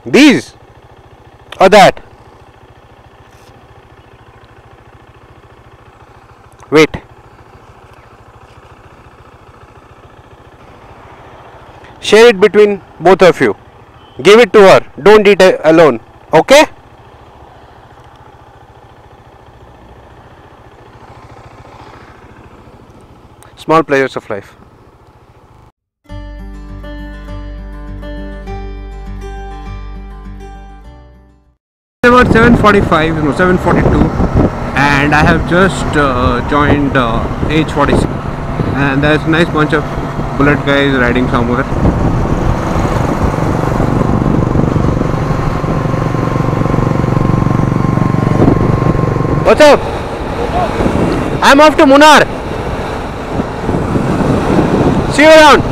These or that? Wait. Share it between both of you. Give it to her. Don't eat it alone. Okay? Small pleasures of life. About 7:45, 7:42, and I have just joined H46, and there's a nice bunch of bullet guys riding somewhere. What's up? I'm off to Munnar. See you around.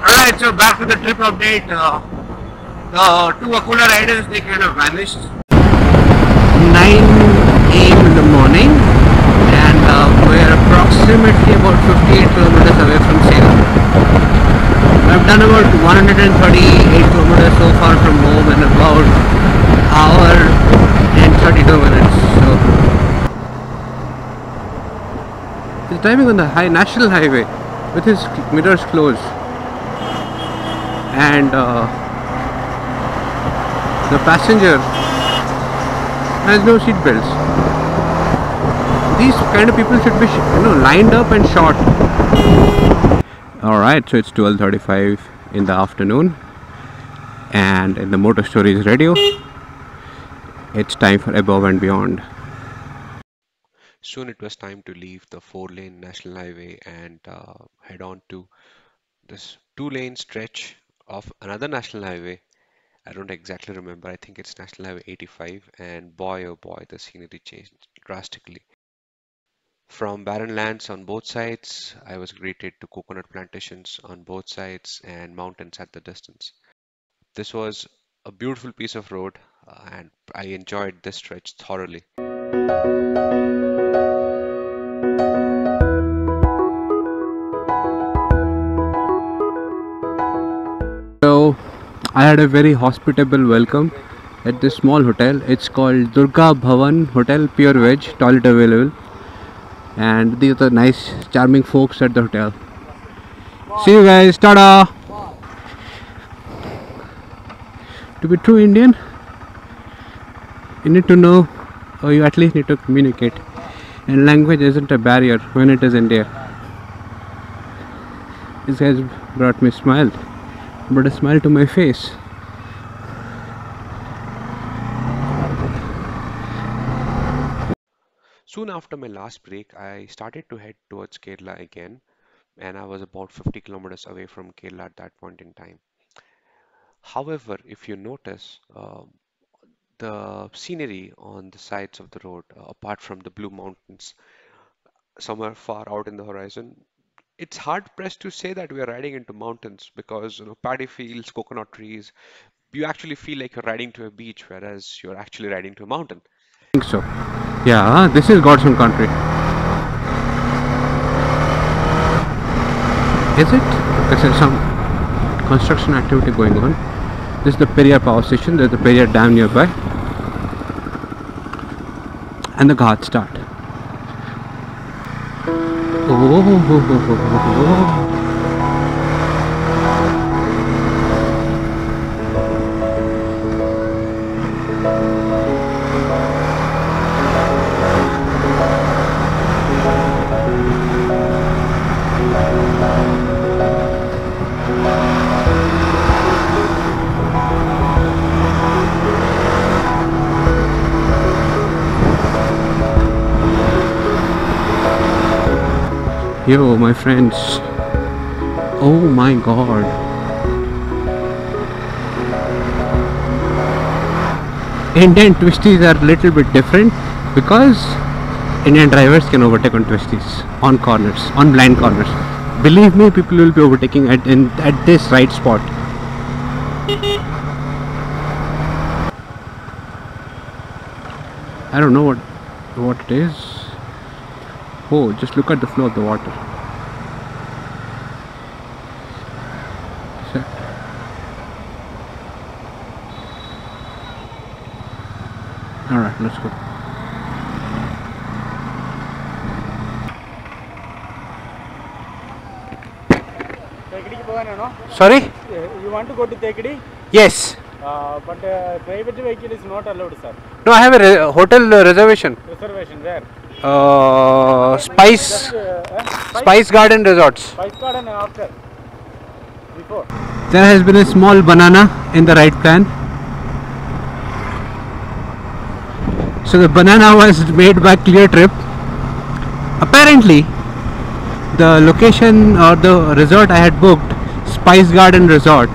Alright, so back to the trip update. The two Akula riders, they kind of vanished. 9 a.m. in the morning, and we're approximately about 58 kilometers away from Salem. I've done about 138 kilometers so far from home in about hour and 32 minutes. So he's driving on the national highway with his mirrors closed, and the passenger has no seat belts. These kind of people should be, lined up and shot. Alright, so it's 12:35 in the afternoon, and in the Motor Stories radio, it's time for Above and Beyond. Soon it was time to leave the 4-lane national highway and head on to this 2-lane stretch of another national highway. I don't exactly remember. I think it's National Highway 85, and boy oh boy, the scenery changed drastically. From barren lands on both sides, I was greeted to coconut plantations on both sides and mountains at the distance. This was a beautiful piece of road, and I enjoyed this stretch thoroughly. So I had a very hospitable welcome at this small hotel. It's called Durga Bhavan Hotel, pure veg, toilet available, and these are the nice charming folks at the hotel. See you guys, tada! To be true Indian, you need to know, or you at least need to communicate, and language isn't a barrier when it is India. This guys brought me a smile, but a smile to my face. Soon after my last break, I started to head towards Kerala again, and I was about 50 kilometers away from Kerala at that point in time. However, if you notice, the scenery on the sides of the road, apart from the blue mountains somewhere far out in the horizon, it's hard pressed to say that we are riding into mountains because paddy fields, coconut trees, you actually feel like you're riding to a beach, whereas you're actually riding to a mountain. I think so. Yeah, this is God's own country. Is it? Because there's some construction activity going on. This is the Periyar power station. There's the Periyar dam nearby, and the Ghats start. Oh. Yo, my friends. Oh my god. Indian twisties are a little bit different because Indian drivers can overtake on twisties, on corners, on blind corners. Believe me, people will be overtaking at this right spot. I don't know what it is. Oh, just look at the flow of the water. So, alright, let's go. Sorry? You want to go to Tekadi? Yes. But private vehicle is not allowed, sir. No, I have a hotel reservation. Reservation where? Spice Garden Resorts. Spice Garden after. Before. There has been a small banana in the right plan. So the banana was made by Clear Trip. Apparently, the location or the resort I had booked, Spice Garden Resort,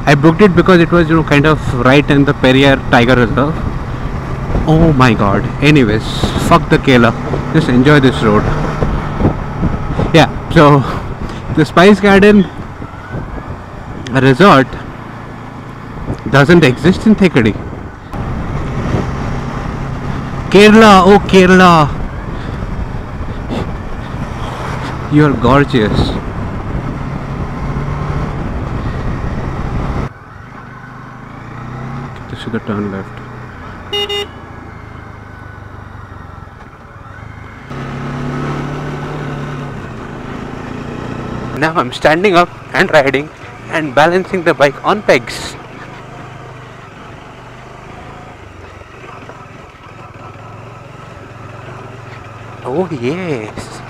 I booked it because it was, kind of right in the Periyar Tiger Reserve. Oh my god. Anyways, fuck the Kela. Just enjoy this road. Yeah, so the Spice Garden Resort doesn't exist in Thekadi. Kerala, oh Kerala. You're gorgeous. This is the turn left. Now I'm standing up and riding and balancing the bike on pegs. Oh yes.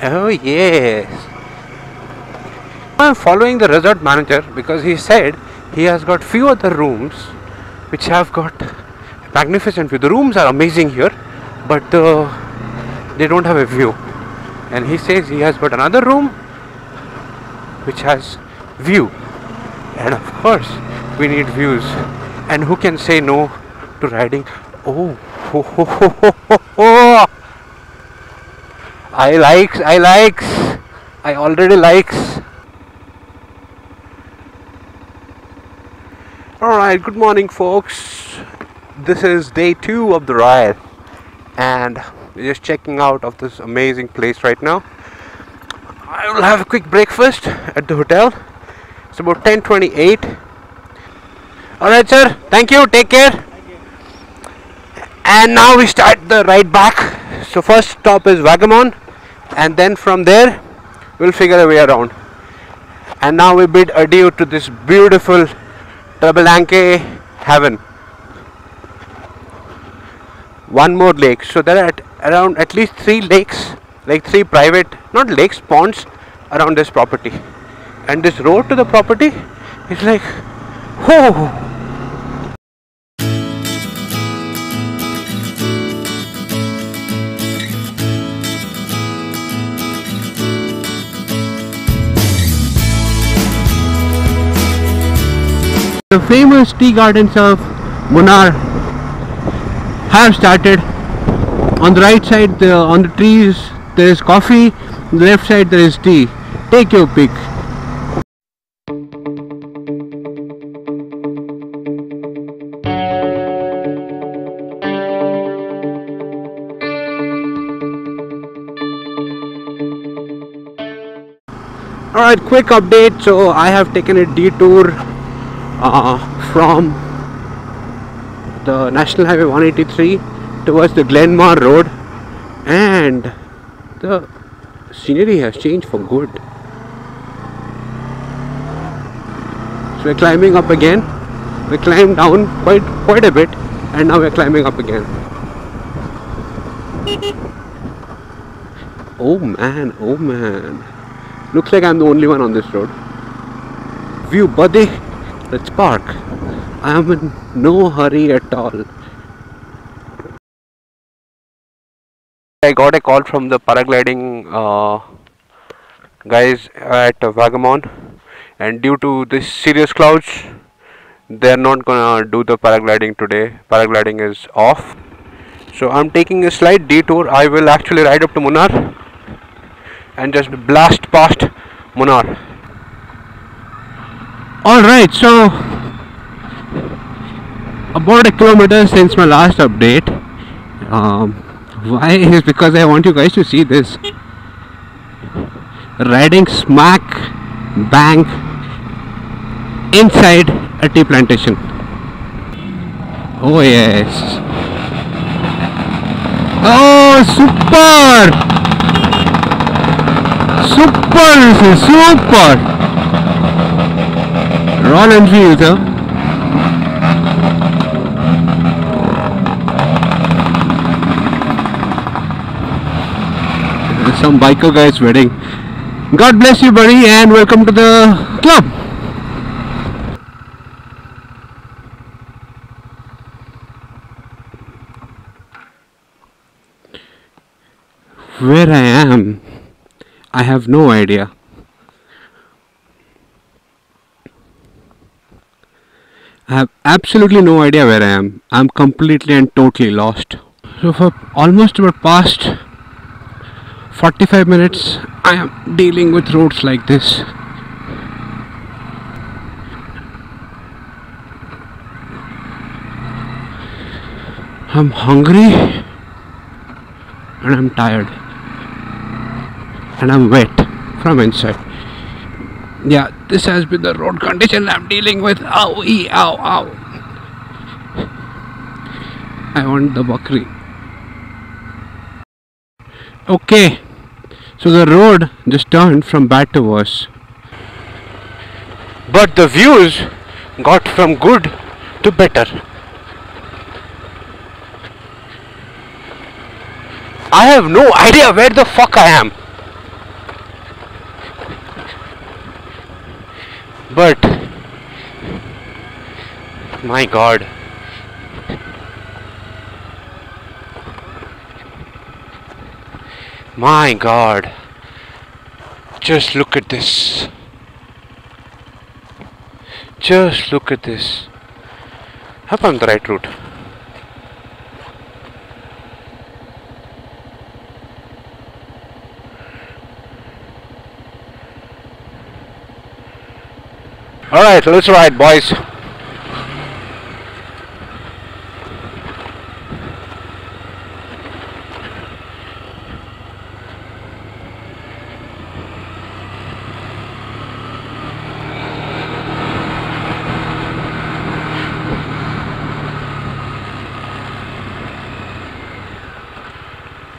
Oh yes. I'm following the resort manager because he said he has got few other rooms which have got magnificent view. The rooms are amazing here, but they don't have a view. And he says he has got another room which has view. And of course, we need views. And who can say no to riding? Oh, ho, ho, ho, ho, ho, ho. I likes. I already likes. Alright, good morning folks. This is day 2 of the ride. And we're just checking out of this amazing place right now. I will have a quick breakfast at the hotel. It's about 10:28. Alright sir, thank you, take care. And now we start the ride back. So first stop is Vagamon, and then from there we'll figure a way around. And now we bid adieu to this beautiful Trabalanque heaven. One more lake. So there are around at least 3 lakes, like 3 private, not lakes, ponds around this property. And this road to the property is like, whoo. The famous tea gardens of Munnar have started. On the right side, on the trees, there is coffee. On the left side, there is tea. Take your pick. Alright, quick update. So I have taken a detour from the National Highway 183 towards the Glenmore Road, and the scenery has changed for good. So we're climbing up again. We climbed down quite a bit, and now we're climbing up again. Oh man, looks like I'm the only one on this road. View buddy, let's park. I am in no hurry at all. I got a call from the paragliding guys at Vagamon, and due to this serious clouds, they are not gonna do the paragliding today. Paragliding is off. So I'm taking a slight detour. I will actually ride up to Munnar and just blast past Munnar. Alright, so about a kilometer since my last update, Why is because I want you guys to see this. Riding smack bang inside a tea plantation. Oh yes. Oh, super! Super, this is super! Royal Enfield, huh? There's some biker guy's wedding. God bless you, buddy, and welcome to the club. Where I am, I have no idea. I have absolutely no idea where I am. I'm completely and totally lost. So for almost about past 45 minutes, I am dealing with roads like this. I'm hungry and I'm tired. And I'm wet from inside. Yeah, this has been the road condition I'm dealing with. Ow, ow, ow. I want the bakri. Okay, so the road just turned from bad to worse. But the views got from good to better. I have no idea where the fuck I am. But my God, my God, just look at this. Just look at this. Hope I'm on the right route. Alright, let's ride, boys.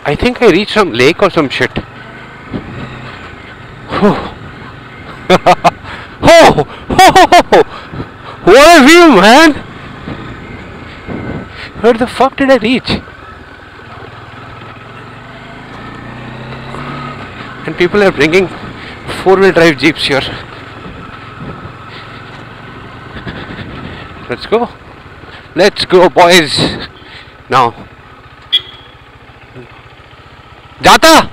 I think I reached some lake or some shit. Oh, what a view, man! Where the fuck did I reach? And people are bringing four-wheel drive jeeps here. Let's go, boys. Now, Jata.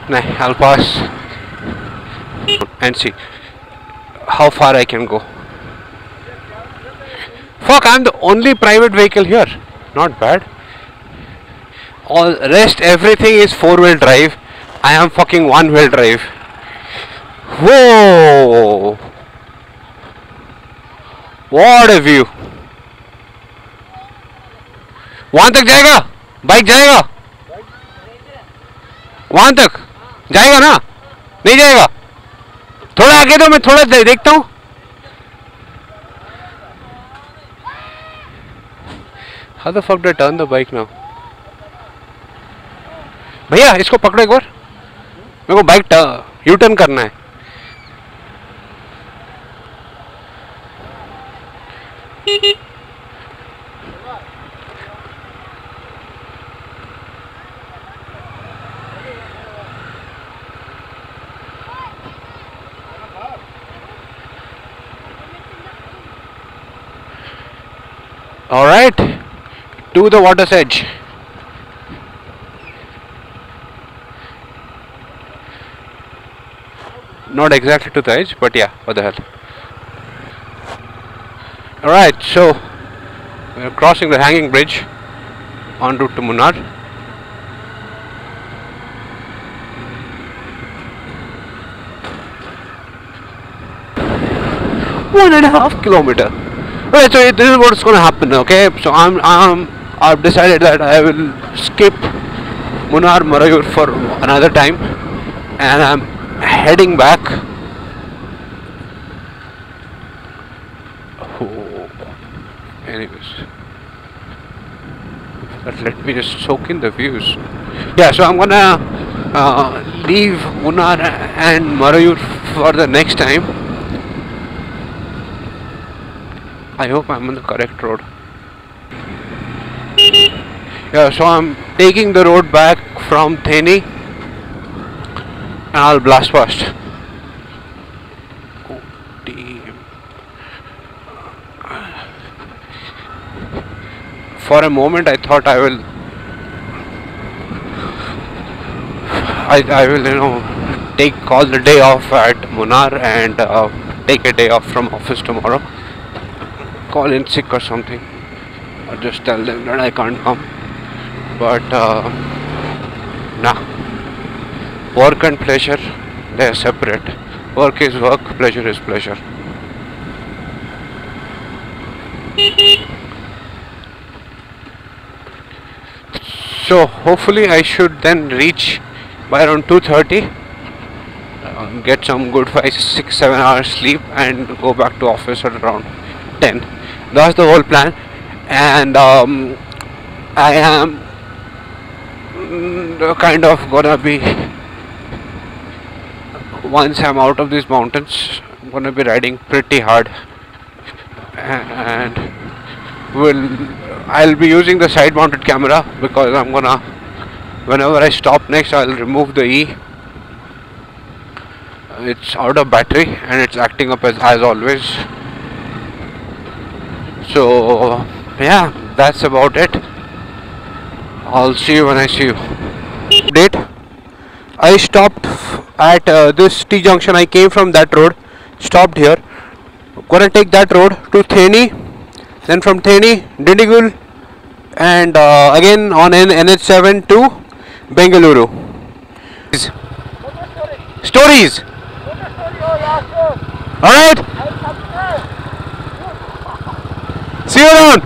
Nah, I'll pass and see how far I can go. Fuck, I'm the only private vehicle here. Not bad. All rest, everything is four-wheel drive. I am fucking one-wheel drive. Whoa! What a view! वहां तक जाएगा? Bike जाएगा? वहां तक जाएगा ना? नहीं जाएगा? थोड़ा आगे दो, मैं थोड़ा देखता हूँ. How the fuck do I turn the bike now? भैया इसको पकड़ो एक बार. मेरे को बाइक यू टर्न करना है. All right, to the water's edge. Not exactly to the edge, but yeah, what the hell. All right, so we're crossing the hanging bridge en route to Munnar. 1.5 kilometer. Okay, so this is what's gonna happen. Okay, so I've decided that I will skip Munnar Marayur for another time, and I'm heading back. Oh, anyways, but let me just soak in the views. Yeah, so I'm gonna leave Munnar and Marayur for the next time. I hope I'm on the correct road. Yeah, so I'm taking the road back from Theni and I'll blast past. Oh, damn. For a moment I thought I will take all the day off at Munnar and take a day off from office tomorrow. Call in sick or something, or just tell them that I can't come. But nah, work and pleasure, they are separate. Work is work, pleasure is pleasure. So hopefully I should then reach by around 2:30, get some good 5, 6, 7 hours sleep and go back to office at around 10. That's the whole plan, and I am kind of gonna be, once I'm out of these mountains, I'm gonna be riding pretty hard, and I'll be using the side mounted camera because I'm gonna, whenever I stop next, I'll remove the E. It's out of battery and it's acting up as always. So yeah, that's about it. I'll see you when I see you. Update. I stopped at this T junction. I came from that road, stopped here. Gonna take that road to Theni, then from Theni, Dindigul, and again on NH7 to Bengaluru. Stories. Alright. See you around.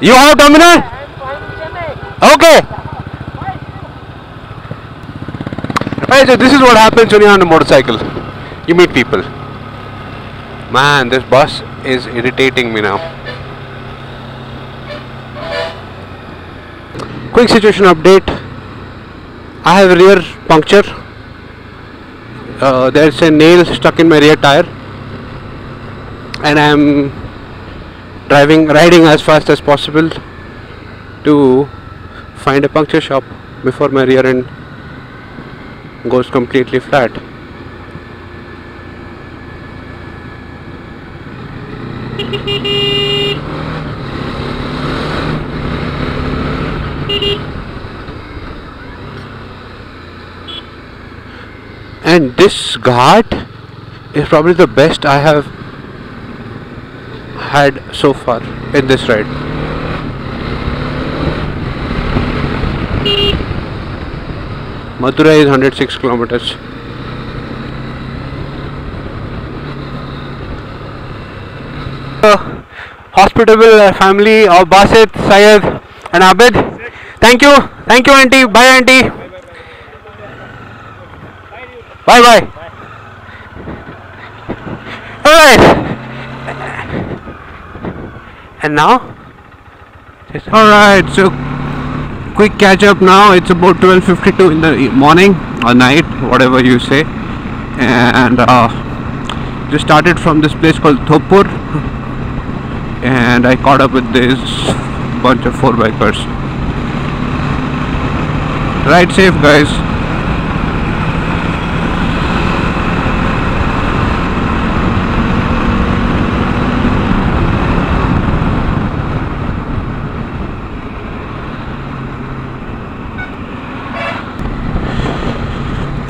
You have Dominar? Okay. Right, so this is what happens when you're on a motorcycle. You meet people. Man, this bus is irritating me now. Quick situation update. I have a rear puncture. There's a nail stuck in my rear tire, and I'm riding as fast as possible to find a puncture shop before my rear end goes completely flat. And this ghat is probably the best I have had so far in this ride. Madurai is 106 kilometers. Hospitable family of Basit, Syed and Abid. Thank you auntie. Bye auntie. Bye bye. Alright. And now? Alright, so quick catch up now. It's about 12:52 in the morning or night, whatever you say. And just started from this place called Thopur. And I caught up with this bunch of 4-bikers. Ride safe, guys.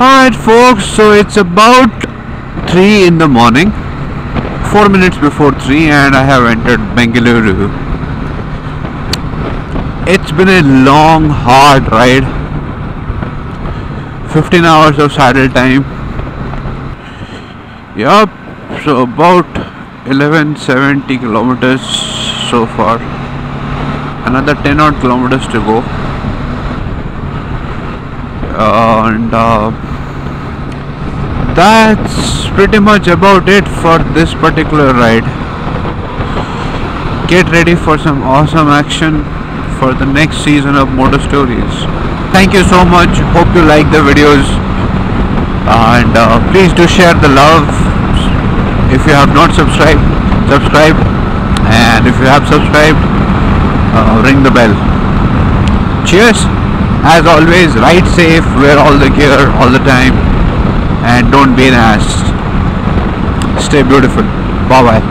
Alright folks, so it's about 3 in the morning, 4 minutes before 3, and I have entered Bengaluru. It's been a long, hard ride, 15 hours of saddle time, Yup, so about 1170 kilometers so far. Another 10 odd kilometers to go. And that's pretty much about it for this particular ride. Get ready for some awesome action for the next season of Motor Stories. Thank you so much. Hope you like the videos. And please do share the love. If you have not subscribed, subscribe. And if you have subscribed, ring the bell. Cheers. As always, ride safe, wear all the gear all the time, and don't be an ass. Stay beautiful. Bye bye.